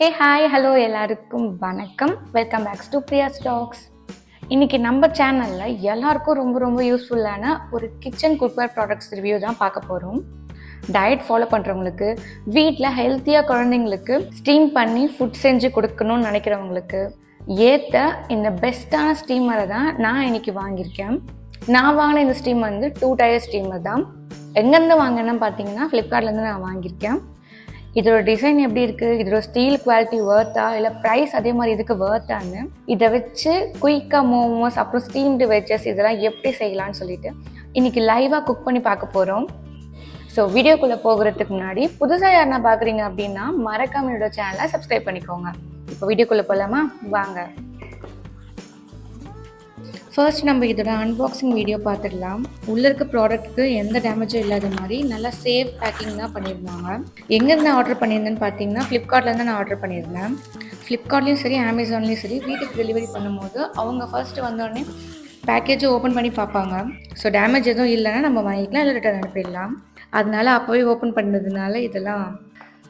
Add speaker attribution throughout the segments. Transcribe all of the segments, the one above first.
Speaker 1: Hey hi hello எல்லாருக்கும் வணக்கம். Welcome backs to Priya's talks. இன்றைக்கி நம்ம சேனலில் எல்லாருக்கும் ரொம்ப ரொம்ப யூஸ்ஃபுல்லான ஒரு கிச்சன் குக்வேர் ப்ராடக்ட்ஸ் ரிவ்யூ தான் பார்க்க போகிறோம். டயட் ஃபாலோ பண்ணுறவங்களுக்கு, வீட்டில் ஹெல்த்தியாக குழந்தைங்களுக்கு ஸ்டீம் பண்ணி ஃபுட் செஞ்சு கொடுக்கணும்னு நினைக்கிறவங்களுக்கு ஏற்ற இந்த பெஸ்ட்டான ஸ்டீமரை தான் நான் இன்றைக்கி வாங்கியிருக்கேன். நான் வாங்கின இந்த ஸ்டீம் வந்து 2 டயர் ஸ்டீமர் தான். எங்கேருந்து வாங்கினேன்னு பார்த்தீங்கன்னா ஃப்ளிப்கார்ட்லேருந்து நான் வாங்கியிருக்கேன். இதோட டிசைன் எப்படி இருக்குது, இதோட ஸ்டீல் குவாலிட்டி வர்த்தா இல்லை ப்ரைஸ் அதே மாதிரி இதுக்கு வர்த்தான்னு இதை வச்சு குயிக்காக மோமோஸ் அப்புறம் ஸ்டீம்டு வெஜ்ஜஸ் இதெல்லாம் எப்படி செய்யலான்னு சொல்லிட்டு இன்றைக்கி லைவாக குக் பண்ணி பார்க்க போகிறோம். ஸோ வீடியோக்குள்ளே போகிறதுக்கு முன்னாடி புதுசாக யாருன்னா பார்க்குறீங்க அப்படின்னா மறக்காம என்னோட சேனலை சப்ஸ்கிரைப் பண்ணிக்கோங்க. இப்போ வீடியோக்குள்ளே போகலாமா, வாங்க. ஃபர்ஸ்ட் நம்ம இதோட அன்பாக்சிங் வீடியோ பார்த்துடலாம். உள்ளே இருக்க ப்ராடக்ட்டுக்கு எந்த டேமேஜும் இல்லாத மாதிரி நல்லா சேஃப் பேக்கிங் தான் பண்ணியிருந்தாங்க. எங்கேருந்து ஆர்டர் பண்ணியிருந்தேன்னு பார்த்தீங்கன்னா ஃப்ளிப்கார்ட்லேருந்து நான் ஆர்டர் பண்ணியிருந்தேன். ஃப்ளிப்கார்ட்லேயும் சரி அமேசான்லேயும் சரி வீட்டுக்கு டெலிவரி பண்ணும்போது அவங்க ஃபர்ஸ்ட்டு வந்தோடனே பேக்கேஜை ஓப்பன் பண்ணி பார்ப்பாங்க. ஸோ டேமேஜ் எதுவும் இல்லைன்னா நம்ம வாங்கிக்கலாம், இல்லை ரிட்டர்ன் அனுப்பிடலாம். அதனால அப்போவே ஓப்பன் பண்ணதுனால இதெல்லாம்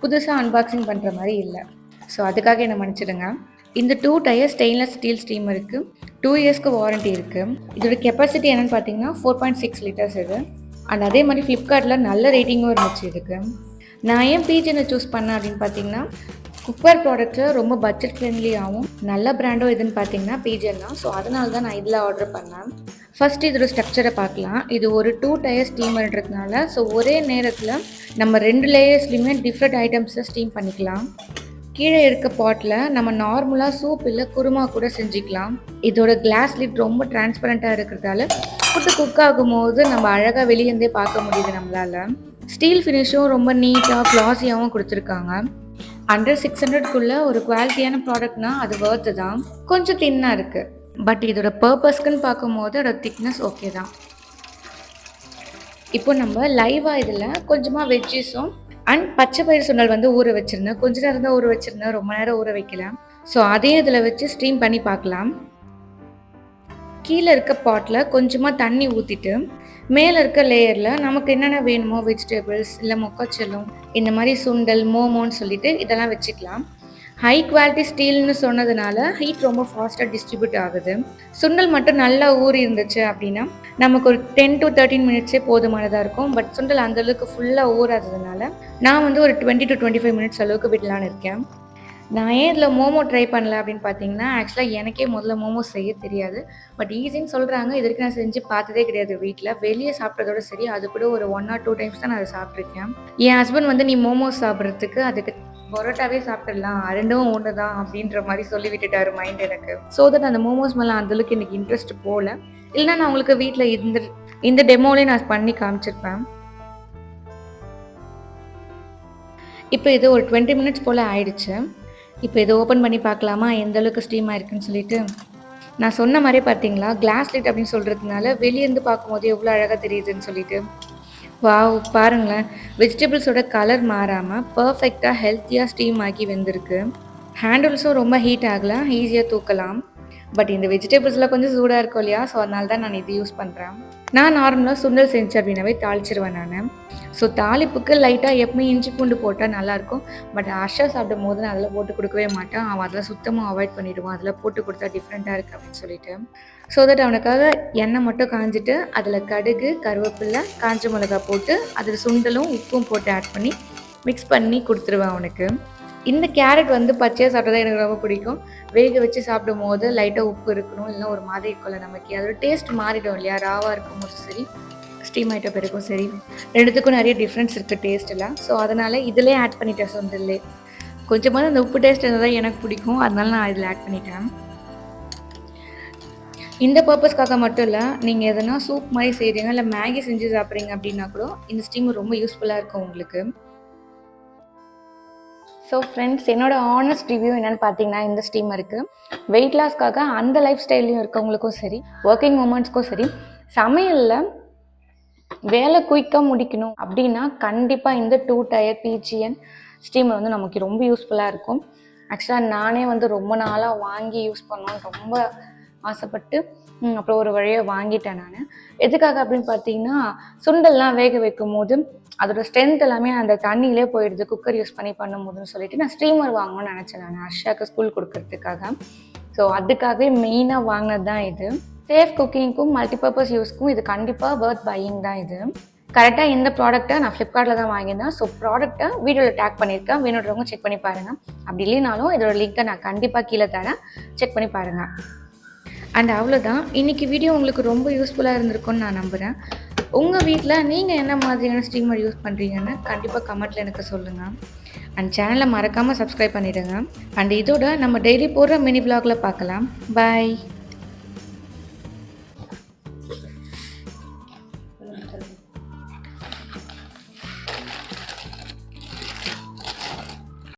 Speaker 1: புதுசாக அன்பாக்சிங் பண்ணுற மாதிரி இல்லை. ஸோ அதுக்காக என்னை மன்னிச்சிடுங்க. இந்த 2 டயர் ஸ்டெயின்லெஸ் ஸ்டீல் ஸ்டீமருக்கு 2 இயர்ஸ்க்கு வாரண்ட்டி இருக்குது. இதோட கெப்பாசிட்டி என்னென்னு பார்த்தீங்கன்னா 4.6 லிட்டர்ஸ் இது. அண்ட் அதே மாதிரி ஃப்ளிப்கார்ட்டில் நல்ல ரேட்டிங்கும் இருந்துச்சு இதுக்கு. நான் ஏன் பீஜனை சூஸ் பண்ணேன் அப்படின்னு பார்த்தீங்கன்னா குக்வேர் ப்ராடக்ட்டில் ரொம்ப பட்ஜெட் ஃப்ரெண்ட்லியாகவும் நல்ல பிராண்டும் எதுன்னு பார்த்தீங்கன்னா பீஜன் தான். ஸோ அதனால தான் நான் இதில் ஆர்டர் பண்ணேன். ஃபஸ்ட்டு இதோட ஸ்ட்ரக்சரை பார்க்கலாம். இது ஒரு 2 டயர் ஸ்டீமர்ன்றதுனால ஸோ ஒரே நேரத்தில் நம்ம 2 லேயர்ஸ்லையுமே டிஃப்ரெண்ட் ஐட்டம்ஸை ஸ்டீம் பண்ணிக்கலாம். கீழே இருக்க பாட்டில் நம்ம நார்மலாக சூப் இல்லை குருமா கூட செஞ்சுக்கலாம். இதோட கிளாஸ் லிட் ரொம்ப டிரான்ஸ்பரண்ட்டாக இருக்கிறதால ஃபுட்டு குக் ஆகும்போது நம்ம அழகாக வெளியேந்தே பார்க்க முடியுது நம்மளால். ஸ்டீல் ஃபினிஷும் ரொம்ப நீட்டாக க்ளாஸியாகவும் கொடுத்துருக்காங்க. அண்டர் 600க்குள்ளே ஒரு குவாலிட்டியான ப்ராடக்ட்னா அது வர்த்து தான். கொஞ்சம் தின்னாக இருக்குது, பட் இதோட பர்பஸ்க்குன்னு பார்க்கும்போது அதோட திக்னஸ் ஓகே தான். இப்போ நம்ம லைவாக இதில் கொஞ்சமாக வெஜ்ஜஸும் அண்ட் பச்சை பயிர் சுண்டல் வந்து ஊற வச்சுருந்தேன். கொஞ்ச நேரம் தான் ஊற வச்சுருந்தேன், ரொம்ப நேரம் ஊற வைக்கலாம். ஸோ அதையும் இதில் வச்சு ஸ்டீம் பண்ணி பார்க்கலாம். கீழே இருக்க பாட்டில் கொஞ்சமாக தண்ணி ஊற்றிட்டு மேலே இருக்க லேயரில் நமக்கு என்னென்ன வேணுமோ வெஜிடபிள்ஸ் இல்லை மொக்கச்செல்லும் இந்த மாதிரி சுண்டல் மோமோன்னு சொல்லிட்டு இதெல்லாம் வச்சுக்கலாம். ஹை குவாலிட்டி ஸ்டீல்னு சொன்னதுனால ஹீட் ரொம்ப ஃபாஸ்ட்டாக டிஸ்ட்ரிபியூட் ஆகுது. சுண்டல் மட்டும் நல்லா ஊறி இருந்துச்சு அப்படின்னா நமக்கு ஒரு 10 to 13 மினிட்ஸே போதுமானதாக இருக்கும். பட் சுண்டல் அந்தளவுக்கு ஃபுல்லாக ஊறாததுனால நான் வந்து ஒரு 20 to 25 மினிட்ஸ் அளவுக்கு விடலான்னு இருக்கேன். நான் ஏன் இதில் மோமோ ட்ரை பண்ணல அப்படின்னு பார்த்தீங்கன்னா ஆக்சுவலாக எனக்கே முதல்ல மோமோ செய்ய தெரியாது. பட் ஈஸின்னு சொல்கிறாங்க. இது வரைக்கும் நான் செஞ்சு பார்த்ததே கிடையாது வீட்டில். வெளியே சாப்பிட்றதோட சரி அது கூட ஒரு 1 or 2 டைம்ஸ் தான் நான் அதை சாப்பிட்ருக்கேன். என் ஹஸ்பண்ட் வந்து நீ மோமோஸ் சாப்பிட்றதுக்கு அதுக்கு பரோட்டாவே சாப்பிட்டுடலாம், ரெண்டும் ஒன்று தான் அப்படின்ற மாதிரி சொல்லி விட்டுட்டாரு மைண்ட் எனக்கு. ஸோ தட் அந்த மோமோஸ் மேலே அந்தளவுக்கு எனக்கு இன்ட்ரெஸ்ட் போகல. இல்லைனா நான் உங்களுக்கு வீட்டில் இந்த டெமோலேயே நான் பண்ணி காமிச்சிருப்பேன். இப்போ இது ஒரு 20 மினிட்ஸ் போல் ஆயிடுச்சு. இப்போ இதை ஓப்பன் பண்ணி பார்க்கலாமா எந்த அளவுக்கு ஸ்டீமாக இருக்குன்னு சொல்லிட்டு. நான் சொன்ன மாதிரியே பார்த்தீங்களா கிளாஸ் லைட் அப்படின்னு சொல்கிறதுனால வெளியேருந்து பார்க்கும்போது எவ்வளோ அழகாக தெரியுதுன்னு சொல்லிட்டு. வாவ், பாருங்களேன், வெஜிடபிள்ஸோட கலர் மாறாமல் பர்ஃபெக்டாக ஹெல்த்தியாக ஸ்டீம் ஆக்கி வெந்திருக்கு. ஹேண்டில்ஸும் ரொம்ப ஹீட் ஆகலாம், ஈஸியாக தூக்கலாம். பட் இந்த வெஜிடபிள்ஸ்லாம் கொஞ்சம் சூடாக இருக்கும் இல்லையா, ஸோ அதனால தான் நான் இது யூஸ் பண்ணுறேன். நான் நார்மலாக சுண்டல் செஞ்சேன் அப்படின்னாவே தாளிச்சிருவேன் நான். ஸோ தாளிப்புக்கு லைட்டாக எப்பவுமே இஞ்சி பூண்டு போட்டால் நல்லாயிருக்கும். பட் அஷா சாப்பிடும் போது நான் அதில் போட்டு கொடுக்கவே மாட்டேன். அவன் அதில் சுத்தமாக அவாய்ட் பண்ணிவிடுவான். அதில் போட்டு கொடுத்தா டிஃப்ரெண்ட்டாக இருக்குது அப்படின்னு சொல்லிட்டு. ஸோ தட் அவனுக்காக எண்ணெய் மட்டும் காஞ்சிட்டு அதில் கடுகு கருவேப்பிலை காஞ்ச மிளகா போட்டு அதில் சுண்டலும் உப்பும் போட்டு ஆட் பண்ணி மிக்ஸ் பண்ணி கொடுத்துருவேன் அவனுக்கு. இந்த கேரட் வந்து பச்சையாக சாப்பிட்டா எனக்கு ரொம்ப பிடிக்கும். வேக வச்சு சாப்பிடும் போது லைட்டாக உப்பு இருக்கணும், இல்லைனா ஒரு மாதிரி இருக்கும்ல நமக்கு, அதோட டேஸ்ட் மாறிடும் இல்லையா. ராவாக இருக்கும்போது சரி ஸ்டீம் ஆகிட்ட பிறக்கும் சரி, ரெண்டுத்துக்கும் நிறைய டிஃப்ரென்ஸ் இருக்குது டேஸ்ட்டில். ஸோ அதனால் இதிலே ஆட் பண்ணிட்டேன் சுண்டல்லே. கொஞ்சமாக அந்த உப்பு டேஸ்ட் இருந்தால் எனக்கு பிடிக்கும், அதனால நான் இதில் ஆட் பண்ணிட்டேன். இந்த பர்பஸ்க்காக மட்டும் இல்லை, நீங்கள் எதனா சூப் மாதிரி செய்கிறீங்க இல்லை மேகி செஞ்சு சாப்பிட்றீங்க அப்படின்னா கூட இந்த ஸ்டீம் ரொம்ப யூஸ்ஃபுல்லாக இருக்கும் உங்களுக்கு. ஸோ ஃப்ரெண்ட்ஸ், என்னோடய ஆனஸ்ட் ரிவ்யூ என்னென்னு பார்த்தீங்கன்னா இந்த ஸ்டீமருக்கு வெயிட் லாஸ்க்காக அந்த லைஃப் ஸ்டைல்லையும் இருக்கவங்களுக்கும் சரி ஒர்க்கிங் உமன்ஸ்க்கும் சரி சமையலில் வேலை குயிக்காக முடிக்கணும் அப்படின்னா கண்டிப்பாக இந்த 2 டயர் பிஜிஎன் ஸ்டீமர் வந்து நமக்கு ரொம்ப யூஸ்ஃபுல்லாக இருக்கும். ஆக்சுவலாக நானே வந்து ரொம்ப நாளாக வாங்கி யூஸ் பண்ணணும்னு ரொம்ப ஆசைப்பட்டு அப்புறம் ஒரு வழியாக வாங்கிட்டேன் நான். எதுக்காக அப்படின்னு பார்த்தீங்கன்னா சுண்டல்லாம் வேக வைக்கும் போது அதோட ஸ்ட்ரென்த் எல்லாமே அந்த தண்ணியிலே போயிடுது குக்கர் யூஸ் பண்ணி பண்ணும்போதுன்னு சொல்லிட்டு நான் ஸ்டீமர் வாங்கணும்னு நினச்சேன் நான் ஹர்ஷாக்கு ஸ்கூல் கொடுக்கறதுக்காக. ஸோ அதுக்காகவே மெயினாக வாங்கினது தான் இது. சேஃப் குக்கிங்க்கும் மல்டிபர்பஸ் யூஸ்க்கும் இது கண்டிப்பாக வர்த் பையிங் தான் இது. கரெக்டாக இந்த ப்ராடக்ட்டை நான் ஃப்ளிப்கார்ட்டில் தான் வாங்கியிருந்தேன். ஸோ ப்ராடக்ட்டை வீடியோவில் டேக் பண்ணியிருக்கேன், வேணுன்றவங்க செக் பண்ணி பாருங்கள். அப்படி இல்லைனாலும் இதோட லிங்க்கை நான் கண்டிப்பாக கீழே தரேன், செக் பண்ணி பாருங்கள். அண்ட் அவ்வளோதான், இன்றைக்கி வீடியோ உங்களுக்கு ரொம்ப யூஸ்ஃபுல்லாக இருந்திருக்கும்னு நான் நம்புகிறேன். உங்கள் வீட்டில் நீங்கள் என்ன மாதிரியான ஸ்டீமர் யூஸ் பண்ணுறீங்கன்னு கண்டிப்பாக கமெண்ட்டில் எனக்கு சொல்லுங்கள். அண்ட் சேனலை மறக்காமல் சப்ஸ்கிரைப் பண்ணிவிடுங்க. அண்ட் இதோட நம்ம டெய்லி போடுற மினி விலாகில் பார்க்கலாம். பாய்.